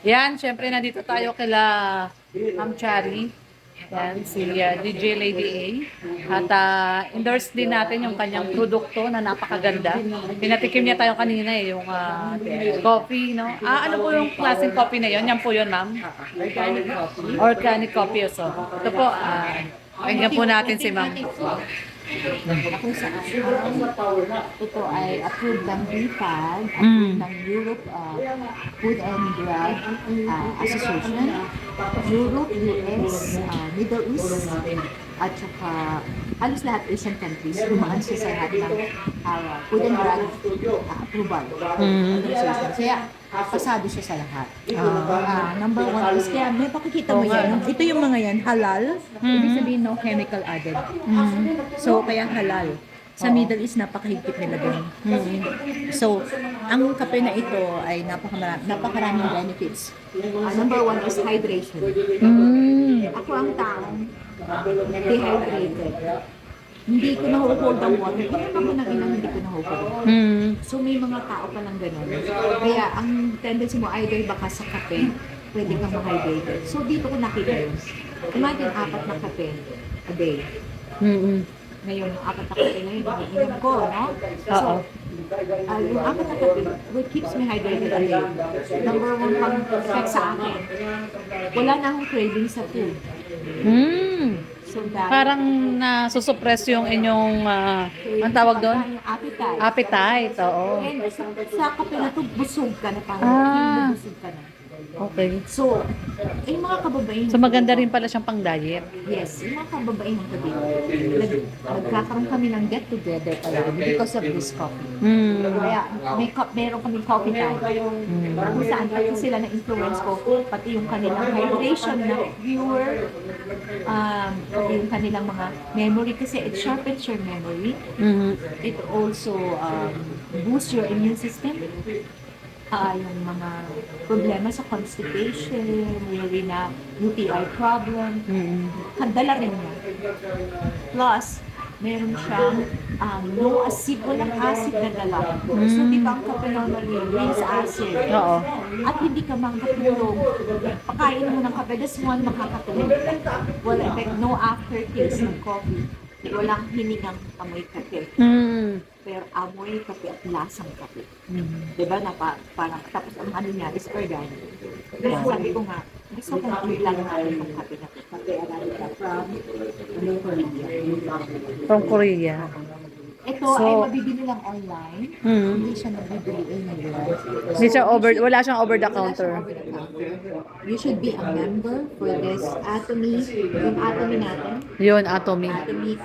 Yan, syempre nandito tayo kila Ma'am Chari. Yan, si DJ Lady A. At endorse din natin yung kanyang produkto na napakaganda. Pinatikim niya tayo kanina yung coffee, no? Ano po yung klaseng coffee na yun? Yan po yun, ma'am? Organic coffee. Organic coffee. So, ito po, pakinggan po natin si ma'am. Ako sa ito ay approved ng BPAD, approved ng Europe Food and Drug Association, Europe, US, Middle East, at saka halos lahat Asian countries, dumaan siya sa lahat ng Food and Drug approval. Kaya, pasado siya sa lahat. Number one is, kaya may pakikita mo yan. Ito yung mga yan, halal. Ibig sabihin, no chemical added. So, kaya halal. Sa Middle East, napakahigpit nila doon. So, ang kape na ito ay napakaraming benefits. Number one is hydration. Ako ang taong dehydrated. Hindi ko na-hold ang water. Kaya ako nang inang hindi ko na-hold. So, may mga tao pa lang ganun. Kaya, ang tendency mo, either baka sa kape, pwede kang ma-hydrated. So, dito ko nakita yun. Imagine, 4 na kape a day. Ngayon, yung 4 na kape na yun, iniinom ko, no? So, yung 4 na kape, what keeps me hydrated a day? Number one pang effect sa akin, wala na akong craving sa food. So, Parang nasusupress yung inyong, ang tawag doon? Yung appetite. Appetite, oo. And sa kape na to, busog ka na parang busog ka na. Okay. So, yung mga kababaihan. So maganda rin pala siyang pang-diet. Yes, yung mga kababaihan ko din. Nagkakaroon kami ng get-together pala because of this coffee. Kaya meron kaming coffee time. Kung saan pati sila na-influence ko, pati yung kanilang hydration na pure, pati yung kanilang mga memory kasi it sharpens your memory. It also boosts your immune system. Yung mga problema sa constipation, yung na UTI problem, dala rin niya. Plus, meron siyang no acid, walang acid na dala. So, di ba ang kape normally, brings acid. Oo. At hindi ka makatulog. Pakain mo ng kape, that's one makakatulog. Wala effect, no aftertaste ng coffee. Walang hiningang amoy kape. Pero amoy kape at lasang kape. Diba na parang tapos ang ano niya is organic. Kaya sabi ko nga, gusto kong ilang natin yung kape na to. Kape Arabica from Korea. From Korea. Ito ay mabibili lang online. Hindi siya nabibili anywhere. Hindi siya wala siyang over the counter. You should be a member for this Atomy, yung Atomy natin. Yun, Atomy. Atomy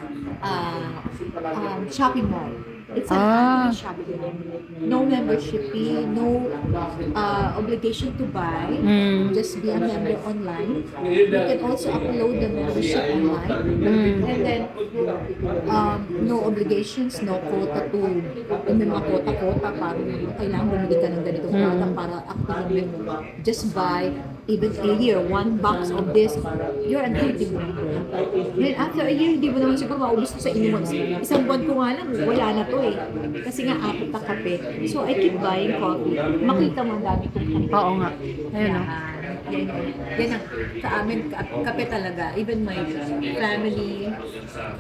shopping mall. It's an Atomy shopping mall. No membership fee, no obligation to buy. Just be a member online. You can also upload the membership online. And then, no obligations, no quota to, may mga quota-quota, parang kailangan bumili ka ng ganitong product para activate mo. Just buy even a year, 1 box of this, you're an active member. Then after a year, hindi mo naman siguro maubos sa inuman. Isang buwan ko nga lang, wala na to eh. Kasi nga, 4 na kape. So, I keep buying coffee. Makita mo ang dami kong kape. Oo nga. Ayun o. Yan ang sa amin, kape talaga. Even my family,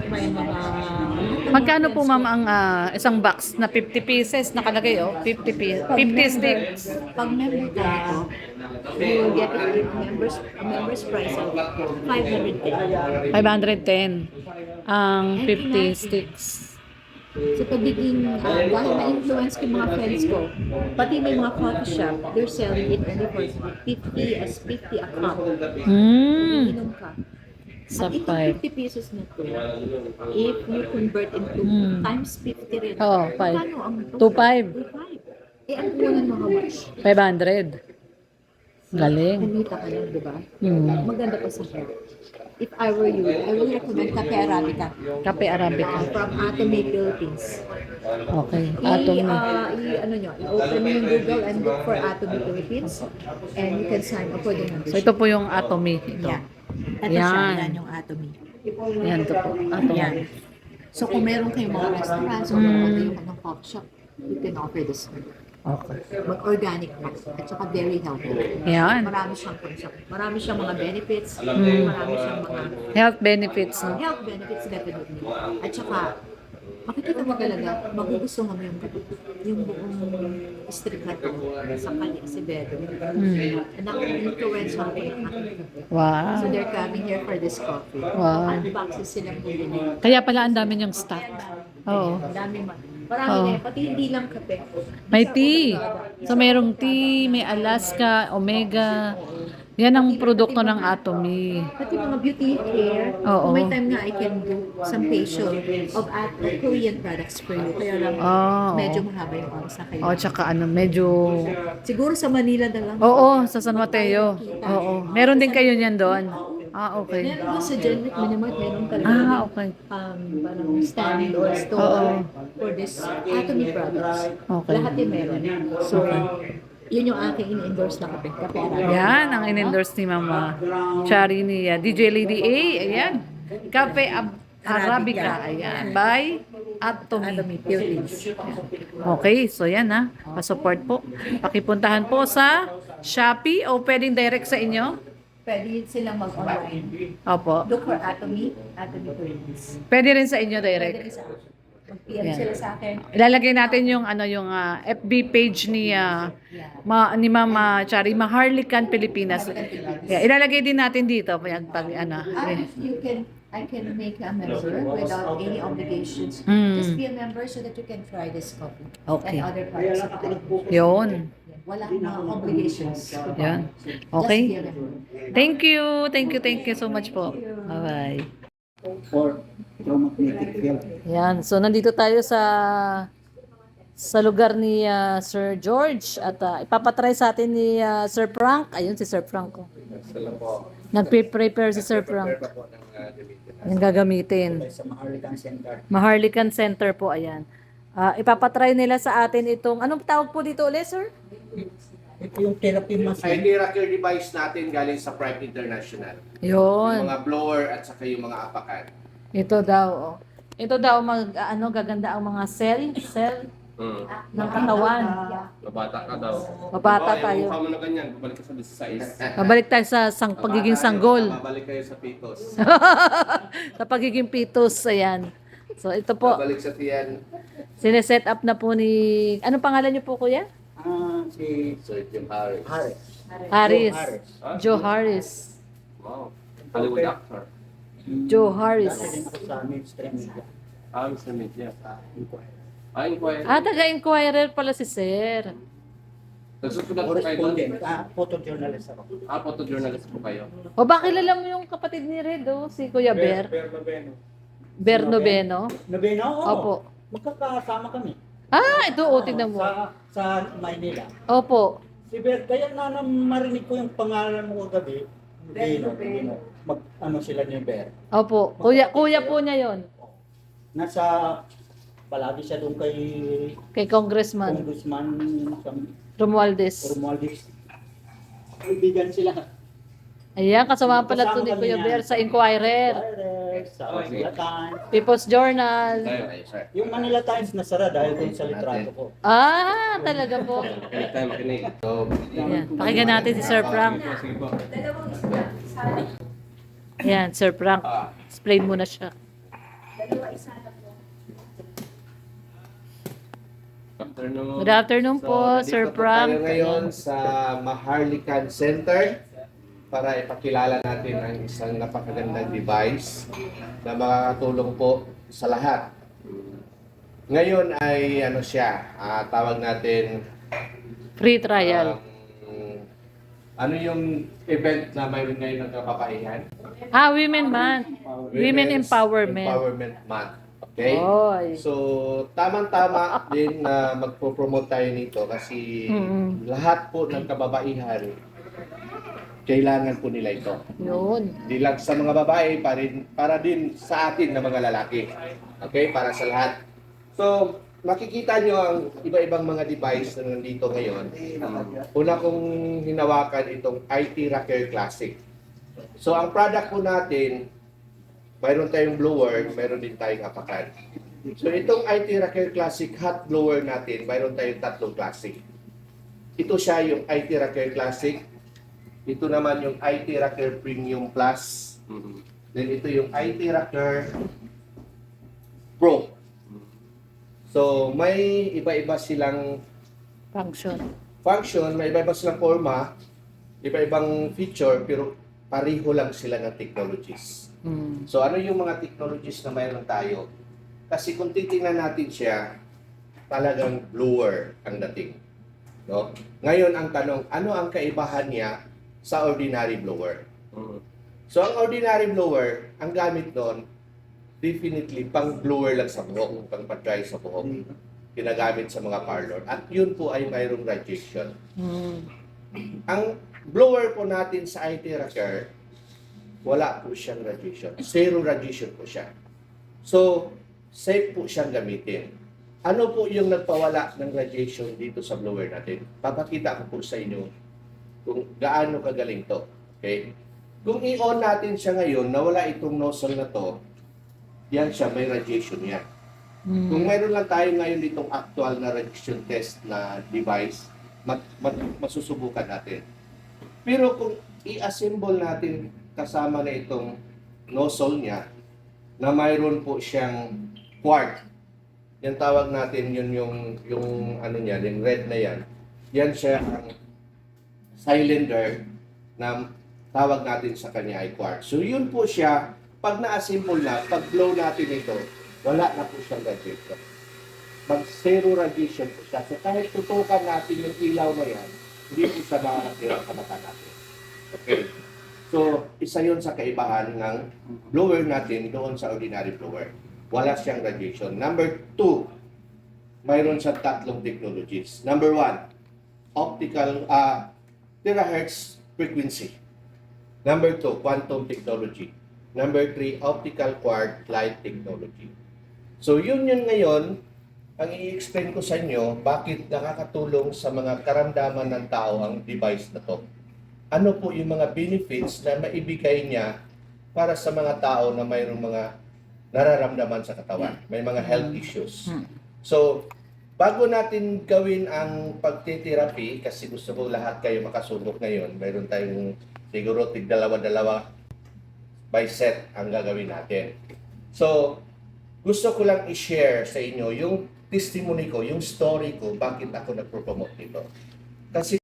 may mga... Magkano po ma'am ang isang box na 50 pieces nakalagay 50 pieces, 50 sticks. Pag member ka nito, you will get it a member's price of 510. 510 ang 50 sticks. So pagiging, dahil na-influence ko yung mga friends ko, pati may mga coffee shop, they're selling it only for 50 as 50 a cup. Inom ka. Sa At itong 50 pesos na to, if you convert into times 50 rin, Oo, magkano ang 2.5. 2.5. Eh, ang kunan mo how much? 500. Galing. Kumita ka lang, di ba? Maganda pa sa hair. If I were you, I would recommend Cafe Arabica Kape Arabica. from Atomy Philippines. Okay. Atomy. Ano nyo, i-open mo yung Google and look for Atomy Philippines and you can sign up for the So membership. ito po yung Atomy. Ito. Yeah. Ito siya, Yan. yan yung Atomy. Yan ito po. Atomy. Yan. So kung meron kayong mga restaurants o kung kayo ng coffee shop, you can offer this one. Okay. Mag-organic pa. At saka very healthy. Yan. Marami siyang concept. Marami siyang mga benefits. Mm. Marami siyang mga Health benefits, no? health benefits definitely. At saka, makikita mo talaga, magugustuhan mo yung buong street na to sa kanya, si Bedo. Naka-influence ako yung aking kape. Wow. So they're coming here for this coffee. Wow. Unboxes silang bibili. Kaya pala ang dami niyong stock. Oo. Ang dami man. Marami Oo. na yun, pati hindi lang kape. May tea. So, merong tea, may Alaska, Omega. Yan ang produkto ng Atomy. Pati mga beauty care. Oo. Kung may time nga, I can do some facial of Korean products for you. Kaya lang, Oo. medyo mahaba yung oras na kayo. O, tsaka ano, medyo... Siguro sa Manila na lang. Oo, sa San Mateo. Oo. Meron din kayo niyan doon. Ah, okay. Meron sa Generic Minimart, meron talaga. Okay. Parang stand or store Oo. for this Atomy products. Okay. Lahat yung meron. So, yun yung aking in-endorse na kape. Kape Arabica. Yan, ang in-endorse ni Mama Chari ni DJ Lady A. Ayan. Cafe Arabica. Ayan. By Atomy. Okay, so yan ha. Pa-support po. Pakipuntahan po sa Shopee o pwedeng direct sa inyo. Pwede silang mag-online. Opo. Look for Atomy Philippines. Pwede rin sa inyo Pwede direct. rin sa akin. Mag-PM Yan. sila sa akin. Ilalagay natin yung FB page ni ni Mama Chari, Maharlikan Pilipinas. Yeah, ilalagay din natin dito pag I can make a member without any obligations. Mm. Just be a member so that you can try this coffee Okay. and other products of Atomy. Yun. Walang mga obligations. Yan. Just Okay. be a member. Thank you so much po. Bye-bye. For magnetic field. Yan. So, nandito tayo sa lugar ni Sir George at ipapatry sa atin ni Sir Frank. Ayun si Sir Frank. Oh. Nagpe-prepare si Sir Frank. Yung gagamitin. Sa Maharlikan Center. Maharlikan Center po, ayan. Ipapatry nila sa atin itong, anong tawag po dito ulit, sir? Ito yung therapy Ay, machine. miracle device natin galing sa Prime International. Yun. Yung mga blower at saka yung mga apakan. Ito daw, oh. Ito daw, gaganda ang mga cell ng katawan. Mabata ka daw. Mabata Yung tayo. mukha mo na ganyan, babalik ka sa 16. Babalik tayo sa pagiging sanggol. Babalik kayo sa pitos. Sa pagiging pitos, ayan. So, ito po. Babalik sa tiyan. Sineset up na po ni... Anong pangalan niyo po, kuya? Si Sir Jim Harris. Harris. Harris. Harris. Joe Harris. Wow. Hollywood actor. Joe Harris. Dati din ako sa mainstream media. Mr. Media. Inquiry. Inquiry. Taga-inquirer pala si sir. Nagsusulat po kayo doon? Correspondent. Photojournalist ako. Photojournalist po kayo. O ba kilala mo yung kapatid ni Red, oh, si Kuya Ber? Ber Noveno? Nobeno? Oo. Opo. Magkakasama kami. Ito, tingnan mo. Sa Maynila. Opo. Si Bert, kaya na marinig ko yung pangalan mo kagabi. Nobeno. Ano sila ni Bert. Opo. Kuya po niya yon. Nasa, palagi siya doon kay Kay Congressman Congressman Romualdez. Romualdez. Kaibigan sila. Ayan, kasama pala to ni Kuya Ber sa Inquirer. Sa Manila Times. People's Journal. Tayo, sir. Yung Manila Times nasara dahil dun sa litrato ko. Talaga po. Makinig tayo, makinig. So, Ayan, pakinggan natin si Sir Frank. sige po. Ayan, Sir Frank. Explain mo na siya. Afternoon. Good afternoon po, nandito Sir po Frank. tayo ngayon sa Maharlikan Center para ipakilala natin ang isang napakagandang device na makakatulong po sa lahat. Ngayon ay tawag natin Free trial. ano yung event na mayroon ngayon ng kababaihan? Women Month. Women Women's Empowerment. Empowerment Month. Okay? Oy. So, tamang-tama din na magpo-promote tayo nito kasi lahat po ng kababaihan kailangan po nila ito. Yun. Hindi lang sa mga babae, para din sa atin na mga lalaki. Okay? Para sa lahat. So, makikita nyo ang iba-ibang mga device na nandito ngayon. Una kong hinawakan itong IT Rocker Classic. So, ang product po natin, mayroon tayong blower, mayroon din tayong apakan. So, itong IT Rocker Classic hot blower natin, mayroon tayong tatlong classic. ito siya yung IT Rocker Classic. Ito naman yung IT Rocker Premium Plus. Then ito yung IT Rocker Pro. So may iba-iba silang function, may iba-iba silang forma, iba-ibang feature, pero pareho lang sila ng technologies. So ano yung mga technologies na mayroon tayo? Kasi kung titingnan natin siya, talagang blower ang dating. No? Ngayon ang tanong, ano ang kaibahan niya sa ordinary blower? So ang ordinary blower, ang gamit doon, definitely pang blower lang sa buhok, pang pa-dry sa buhok. Ginagamit sa mga parlor. At yun po ay mayroong radiation. Ang blower po natin sa IT Rocker, wala po siyang radiation. Zero radiation po siya. So, safe po siyang gamitin. Ano po yung nagpawala ng radiation dito sa blower natin? Papakita ko po sa inyo kung gaano kagaling to. Okay? Kung i-on natin siya ngayon, nawala itong nozzle na to, yan siya, may radiation yan. Kung mayroon lang tayo ngayon ditong actual na radiation test na device, masusubukan natin. Pero kung i-assemble natin kasama na itong nozzle niya, na mayroon po siyang quart, yan tawag natin yun yung ano niya, yung red na yan. Yan siya ang cylinder na tawag natin sa kanya ay quartz. So yun po siya, pag na-assemble na, pag blow natin ito, wala na po siyang radiation. Mag-zero radiation po siya. So kahit tutukan natin yung ilaw na yan, hindi po siya makakatira sa mata natin. Okay. So, isa yun sa kaibahan ng blower natin doon sa ordinary blower. Wala siyang radiation. Number 2, mayroon siyang tatlong technologies. Number 1, optical terahertz frequency. Number 2, quantum technology. Number 3, optical quartz light technology. So yun ngayon, ang i-explain ko sa inyo bakit nakakatulong sa mga karamdaman ng tao ang device na to. Ano po yung mga benefits na maibigay niya para sa mga tao na mayroong mga nararamdaman sa katawan, may mga health issues. So, bago natin gawin ang pagtitherapy, kasi gusto ko lahat kayo makasubok ngayon, mayroon tayong siguro tig-dalawa-dalawa by set ang gagawin natin. So, gusto ko lang i-share sa inyo yung testimony ko, yung story ko, bakit ako nagpo-promote nito. Kasi